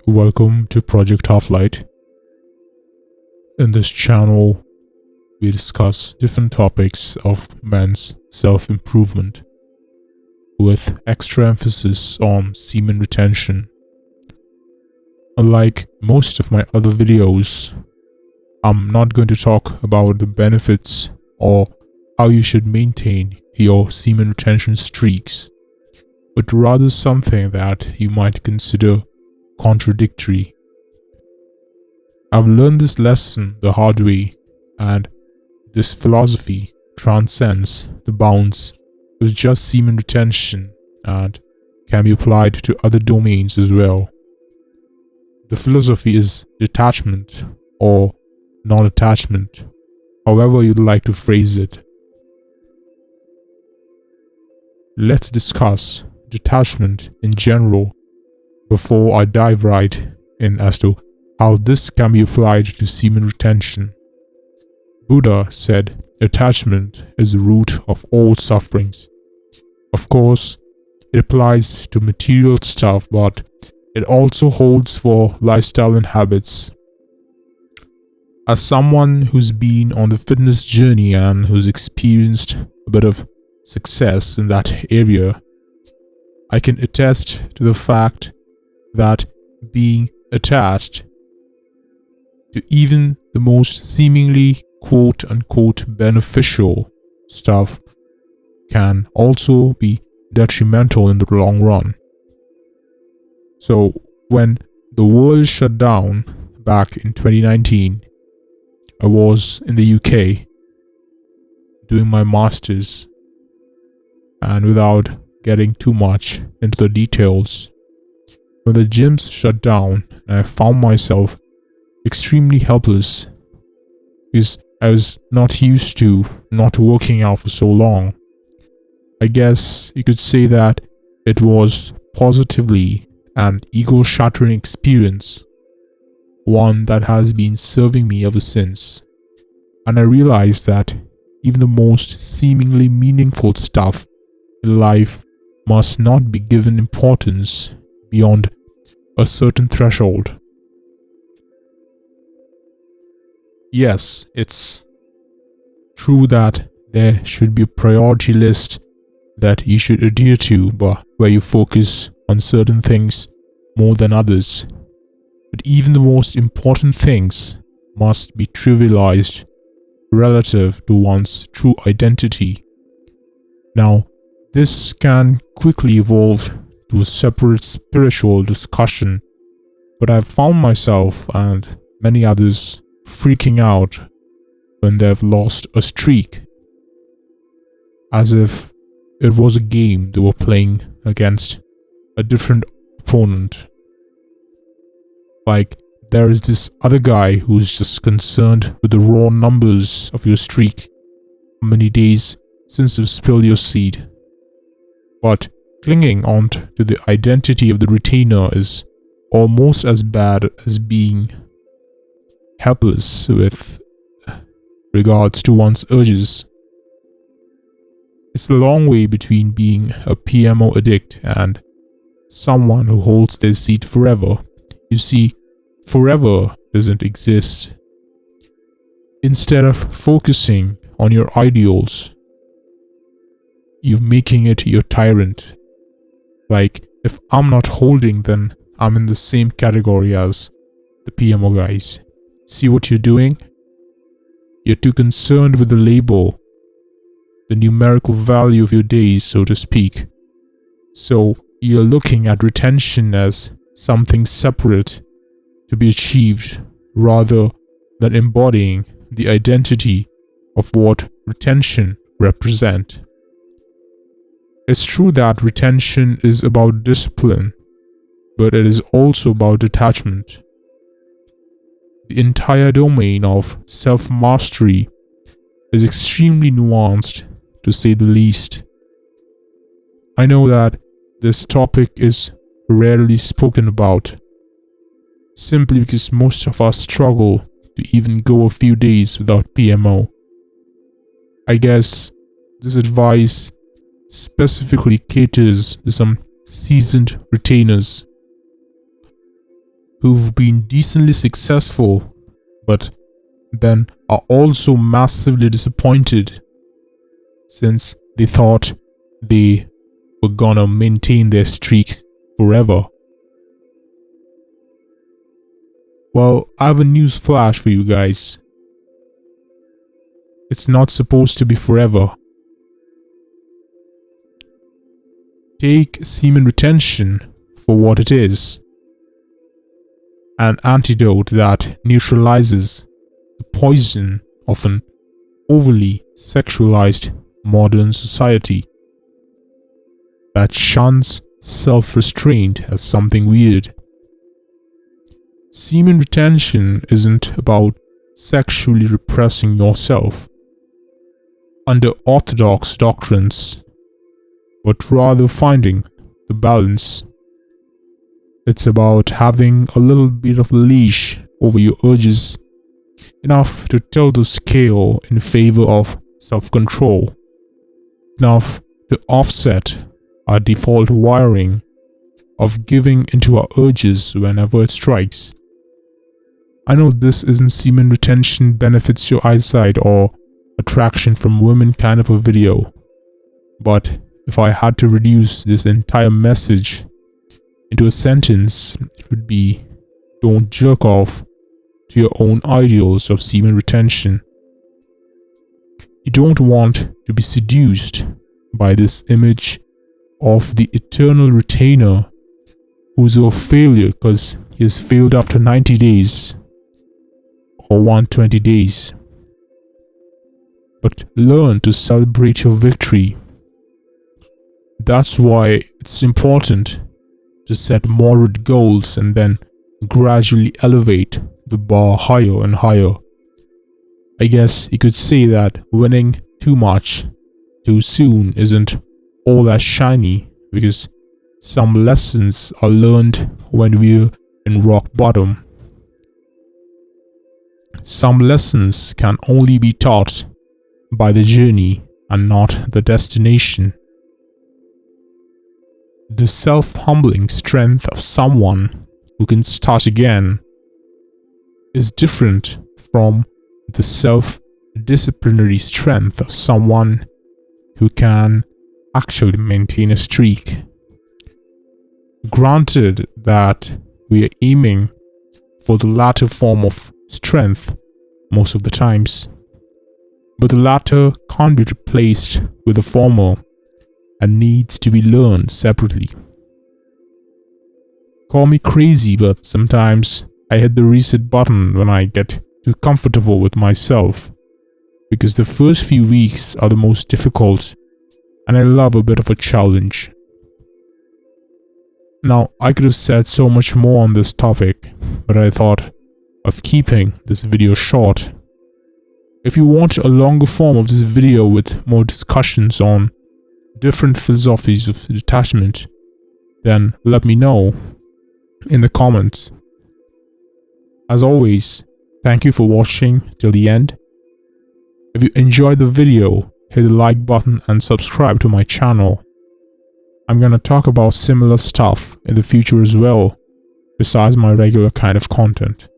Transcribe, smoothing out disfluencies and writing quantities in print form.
Welcome to Project Half-Light. In this channel, we discuss different topics of men's self-improvement with extra emphasis on semen retention. Unlike most of my other videos, I'm not going to talk about the benefits or how you should maintain your semen retention streaks, but rather something that you might consider contradictory. I've learned this lesson the hard way, and this philosophy transcends the bounds of just semen retention and can be applied to other domains as well. The philosophy is detachment or non-attachment, however you'd like to phrase it. Let's discuss detachment in general before I dive right in as to how this can be applied to semen retention. Buddha said attachment is the root of all sufferings. Of course, it applies to material stuff, but it also holds for lifestyle and habits. As someone who's been on the fitness journey and who's experienced a bit of success in that area, I can attest to the fact that being attached to even the most seemingly quote-unquote beneficial stuff can also be detrimental in the long run. So when the world shut down back in 2019, I was in the UK doing my master's, and without getting too much into the details, when the gyms shut down, I found myself extremely helpless because I was not used to not working out for so long. I guess you could say that it was positively an ego-shattering experience, one that has been serving me ever since. And I realized that even the most seemingly meaningful stuff in life must not be given importance beyond a certain threshold. Yes, it's true that there should be a priority list that you should adhere to, but where you focus on certain things more than others. But even the most important things must be trivialized relative to one's true identity. Now, this can quickly evolve to a separate spiritual discussion, but I've found myself and many others freaking out when they've lost a streak, as if it was a game they were playing against a different opponent. Like, there is this other guy who's just concerned with the raw numbers of your streak, how many days since you've spilled your seed. But clinging on to the identity of the retainer is almost as bad as being helpless with regards to one's urges. It's a long way between being a PMO addict and someone who holds their seed forever. You see, forever doesn't exist. Instead of focusing on your ideals, you're making it your tyrant. Like, if I'm not holding, then I'm in the same category as the PMO guys. See what you're doing? You're too concerned with the label, the numerical value of your days, so to speak. So you're looking at retention as something separate to be achieved rather than embodying the identity of what retention represents. It's true that retention is about discipline, but it is also about detachment. The entire domain of self-mastery is extremely nuanced, to say the least. I know that this topic is rarely spoken about, simply because most of us struggle to even go a few days without PMO. I guess this advice specifically caters to some seasoned retainers who've been decently successful but then are also massively disappointed since they thought they were gonna maintain their streak forever. Well, I have a news flash for you guys. It's not supposed to be forever. Take semen retention for what it is. An antidote that neutralizes the poison of an overly sexualized modern society that shuns self-restraint as something weird. Semen retention isn't about sexually repressing yourself under orthodox doctrines, but rather finding the balance. It's about having a little bit of leash over your urges, enough to tilt the scale in favor of self-control, enough to offset our default wiring of giving into our urges whenever it strikes. I know this isn't semen retention benefits your eyesight or attraction from women kind of a video, but if I had to reduce this entire message into a sentence, it would be: don't jerk off to your own ideals of semen retention. You don't want to be seduced by this image of the eternal retainer who's a failure because he has failed after 90 days or 120 days. But learn to celebrate your victory. That's why it's important to set moderate goals and then gradually elevate the bar higher and higher. I guess you could say that winning too much too soon isn't all that shiny, because some lessons are learned when we're in rock bottom. Some lessons can only be taught by the journey and not the destination. The self-humbling strength of someone who can start again is different from the self-disciplinary strength of someone who can actually maintain a streak. Granted that we are aiming for the latter form of strength most of the times, but the latter can't be replaced with the former and needs to be learned separately. Call me crazy, but sometimes I hit the reset button when I get too comfortable with myself, because the first few weeks are the most difficult and I love a bit of a challenge. Now, I could have said so much more on this topic, but I thought of keeping this video short. If you want a longer form of this video with more discussions on different philosophies of detachment, then let me know in the comments. As always, thank you for watching till the end. If you enjoyed the video, hit the like button and subscribe to my channel. I'm gonna talk about similar stuff in the future as well, besides my regular kind of content.